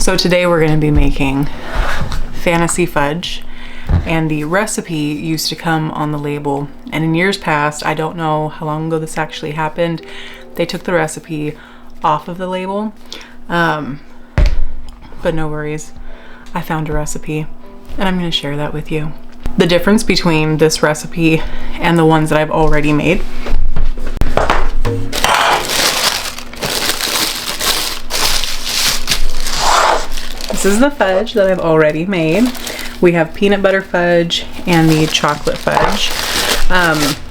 So today we're going to be making Fantasy Fudge, and the recipe used to come on the label, and in years past, I don't know how long ago this actually happened, they took the recipe off of the label, but no worries, I found a recipe and I'm going to share that with you. The difference between this recipe and the ones that I've already made. This is the fudge that I've already made. We have peanut butter fudge and the chocolate fudge.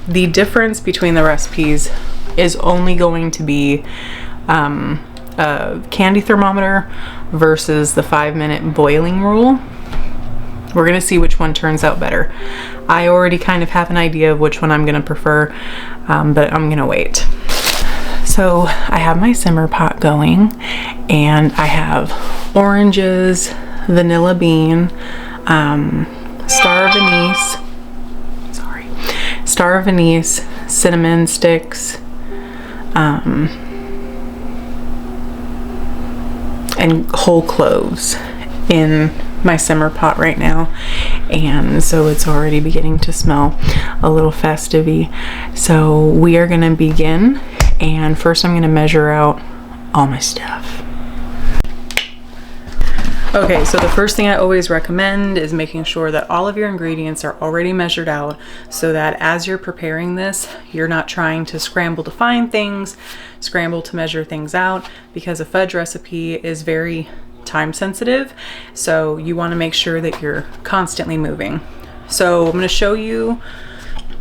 The difference between the recipes is only going to be a candy thermometer versus the 5-minute boiling rule. We're gonna see which one turns out better. I already kind of have an idea of which one I'm gonna prefer, but I'm gonna wait. So I have my simmer pot going, and I have oranges, vanilla bean, star of anise, cinnamon sticks, and whole cloves in my simmer pot right now, and so it's already beginning to smell a little festive-y. So we are gonna begin, and first I'm gonna measure out all my stuff. Okay, so the first thing I always recommend is making sure that all of your ingredients are already measured out, so that as you're preparing this, you're not trying to scramble to find things, scramble to measure things out, because a fudge recipe is very time sensitive, so you want to make sure that you're constantly moving. So I'm going to show you,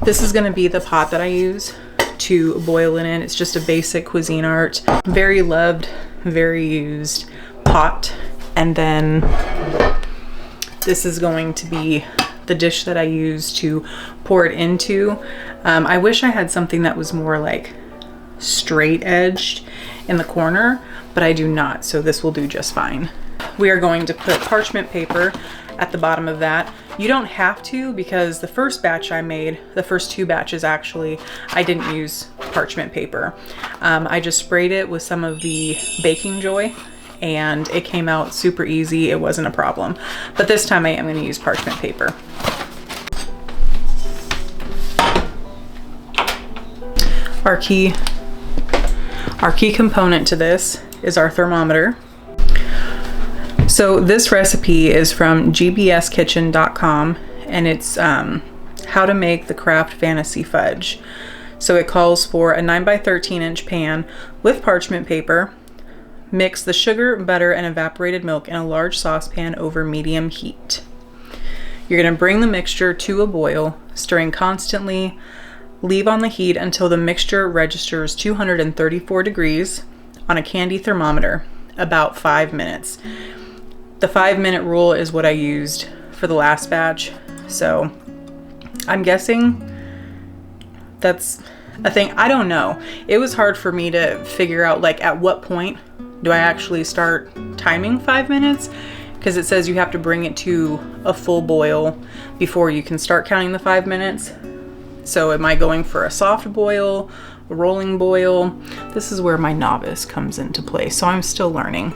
this is going to be the pot that I use to boil it in. It's just a basic Cuisinart, very loved, very used pot. And then this is going to be the dish that I use to pour it into. I wish I had something that was more like straight edged in the corner, but I do not, so this will do just fine. We are going to put parchment paper at the bottom of that. You don't have to, because the first batch I made, the first 2 batches actually, I didn't use parchment paper. I just sprayed it with some of the baking joy, and it came out super easy. It wasn't a problem. But this time I am going to use parchment paper. Our key component to this is our thermometer. So this recipe is from gbskitchen.com, and it's how to make the Kraft Fantasy Fudge. So it calls for a 9 by 13 inch pan with parchment paper. Mix the sugar, butter, and evaporated milk in a large saucepan over medium heat. You're going to bring the mixture to a boil, stirring constantly. Leave on the heat until the mixture registers 234 degrees on a candy thermometer, about 5 minutes. The 5-minute rule is what I used for the last batch, so I'm guessing that's a thing. I don't know. It was hard for me to figure out, like, at what point do I actually start timing 5 minutes, because it says you have to bring it to a full boil before you can start counting the 5 minutes. So am I going for a soft boil, a rolling boil? This is where my novice comes into play, so I'm still learning.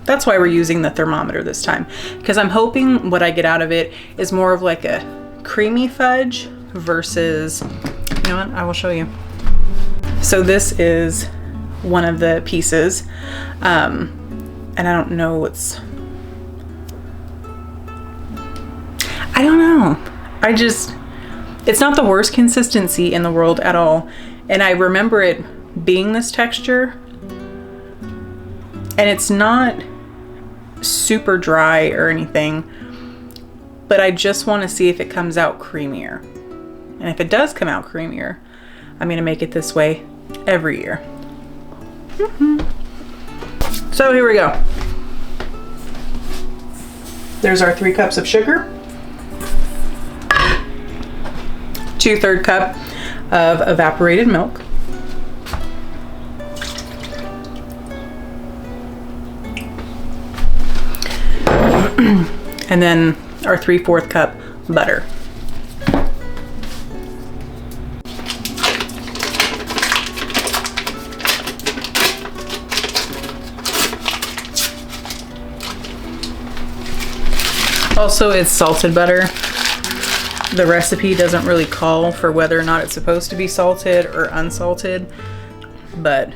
That's why we're using the thermometer this time, because I'm hoping what I get out of it is more of like a creamy fudge versus, you know what, I will show you. So this is one of the pieces, and I don't know what's, I don't know. It's not the worst consistency in the world at all. And I remember it being this texture, and it's not super dry or anything, but I just want to see if it comes out creamier. And if it does come out creamier, I'm going to make it this way every year. So here we go. There's our 3 cups of sugar, 2/3 cup of evaporated milk, and then our 3/4 cup butter. Also, it's salted butter. The recipe doesn't really call for whether or not it's supposed to be salted or unsalted, but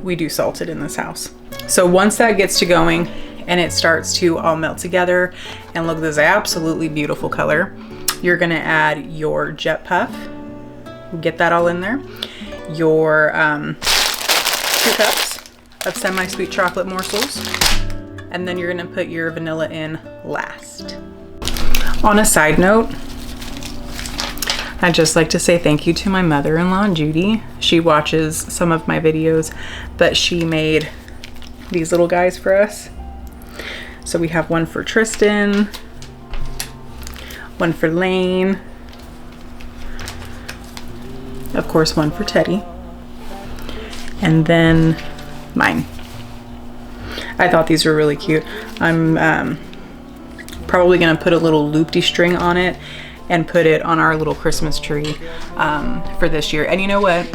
we do salted in this house. So once that gets to going and it starts to all melt together and look this absolutely beautiful color, you're gonna add your jet puff. Get that all in there. Your 2 cups of semi-sweet chocolate morsels, and then you're gonna put your vanilla in last. On a side note, I'd just like to say thank you to my mother-in-law, Judy. She watches some of my videos, but she made these little guys for us. So we have one for Tristan, one for Lane, of course one for Teddy, and then mine. I thought these were really cute. I'm probably gonna put a little loopy string on it and put it on our little Christmas tree for this year. And you know what?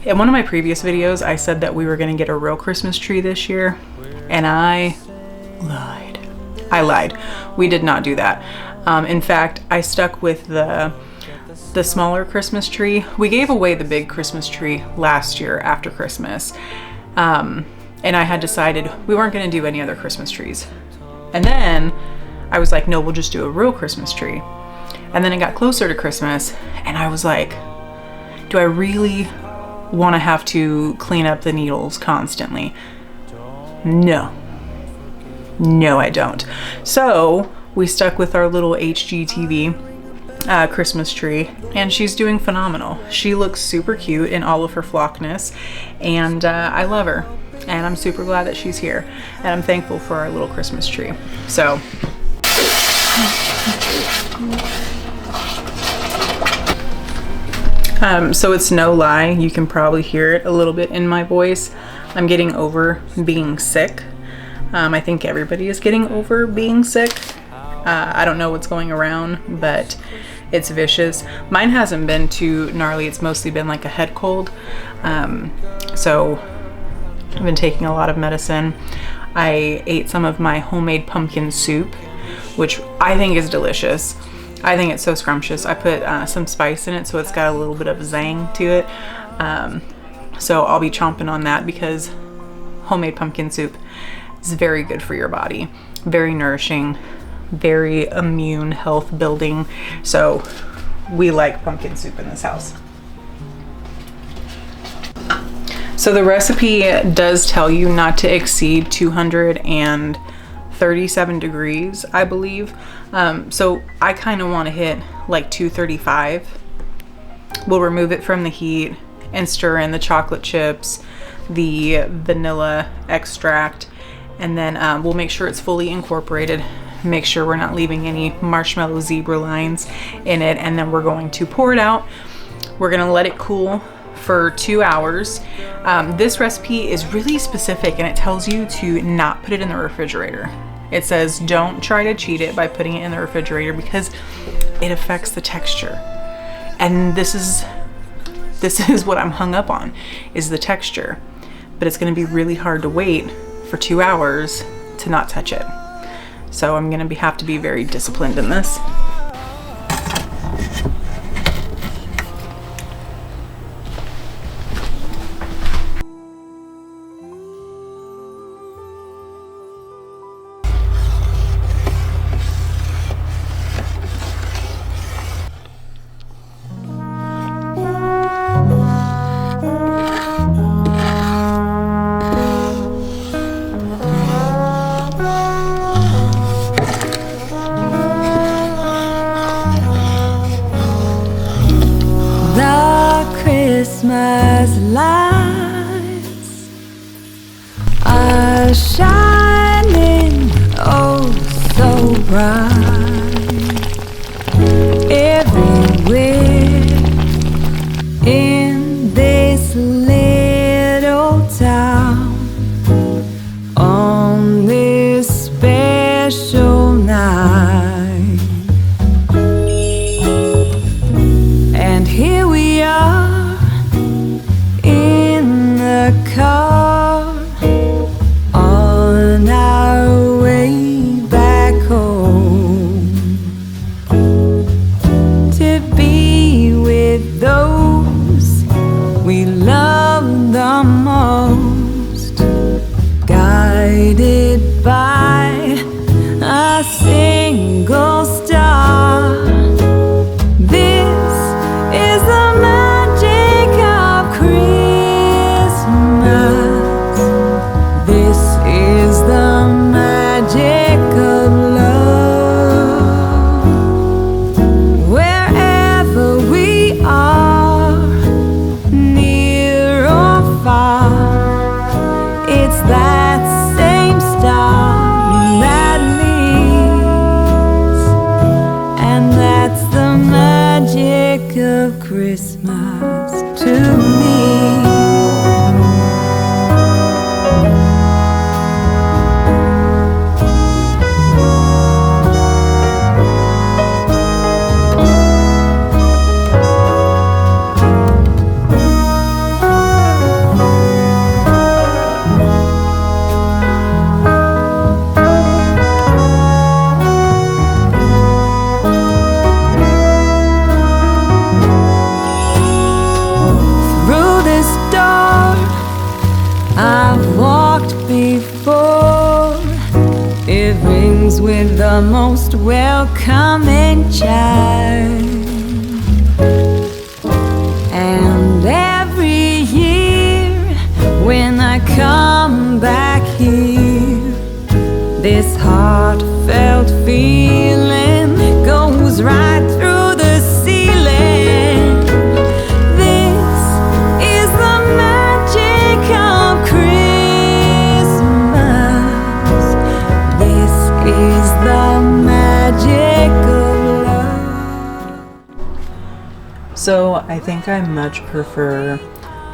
In one of my previous videos, I said that we were gonna get a real Christmas tree this year, and I lied. I lied. We did not do that. In fact, I stuck with the smaller Christmas tree. We gave away the big Christmas tree last year after Christmas. And I had decided we weren't gonna do any other Christmas trees. And then I was like, no, we'll just do a real Christmas tree. And then it got closer to Christmas and I was like, do I really want to have to clean up the needles constantly? No. No, I don't. So we stuck with our little HGTV Christmas tree, and she's doing phenomenal. She looks super cute in all of her flockness, and I love her. And I'm super glad that she's here, and I'm thankful for our little Christmas tree. So so it's no lie, you can probably hear it a little bit in my voice. I'm getting over being sick. I think everybody is getting over being sick. I don't know what's going around, but it's vicious. Mine hasn't been too gnarly. It's mostly been like a head cold. So I've been taking a lot of medicine. I ate some of my homemade pumpkin soup, which I think is delicious. I think it's so scrumptious. I put some spice in it, so it's got a little bit of zang to it. So I'll be chomping on that because homemade pumpkin soup is very good for your body. Very nourishing, very immune health building. So we like pumpkin soup in this house. So the recipe does tell you not to exceed 237 degrees, I believe. So I kind of want to hit like 235. We'll remove it from the heat and stir in the chocolate chips, the vanilla extract, and then we'll make sure it's fully incorporated. Make sure we're not leaving any marshmallow zebra lines in it, and then we're going to pour it out. We're gonna let it cool for 2 hours. This recipe is really specific, and it tells you to not put it in the refrigerator. It says don't try to cheat it by putting it in the refrigerator because it affects the texture. And this is what I'm hung up on, is the texture. But it's gonna be really hard to wait for 2 hours to not touch it. So I'm gonna have to be very disciplined in this. Christmas lights are shining oh so bright everywhere in this little town on this special night. And here we are in the car on our way back home. the most, guided by a single star. This is the magic of Christmas. This is the magic of love. Wherever we are, near or far, it's that same star that leads, and that's the magic of Christmas to me. I've walked before. It rings with the most welcoming chime, and every year when I come back here, this heartfelt feeling goes right through the ceiling. This is the magic of Christmas. This is the magic of love. So I think I much prefer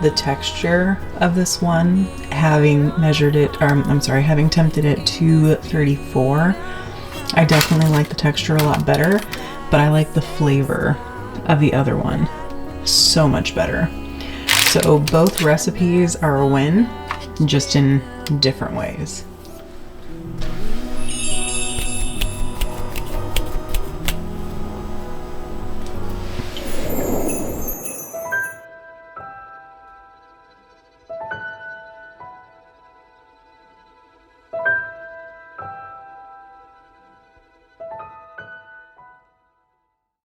the texture of this one, having tempted it to 34. I definitely like the texture a lot better, but I like the flavor of the other one so much better. So both recipes are a win, just in different ways.